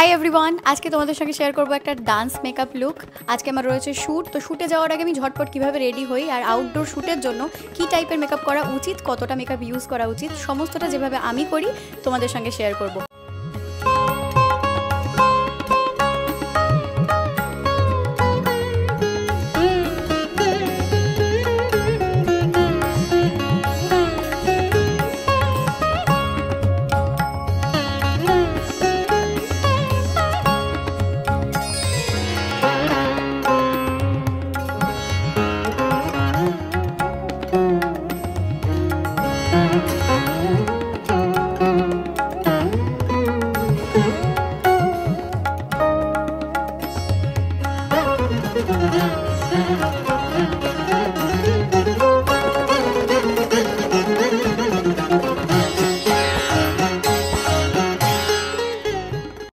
Hi everyone, আজকে তোমাদের সঙ্গে শেয়ার করবো একটা ডান্স মেকআপ লুক। আজকে আমার রয়েছে শ্যুট, তো শ্যুটে যাওয়ার আগে আমি ঝটপট কীভাবে রেডি হই আর আউটডোর শ্যুটের জন্য কী টাইপের মেকআপ করা উচিত, কতটা মেকআপ ইউজ করা উচিত, সমস্তটা যেভাবে আমি করি তোমাদের সঙ্গে শেয়ার করব।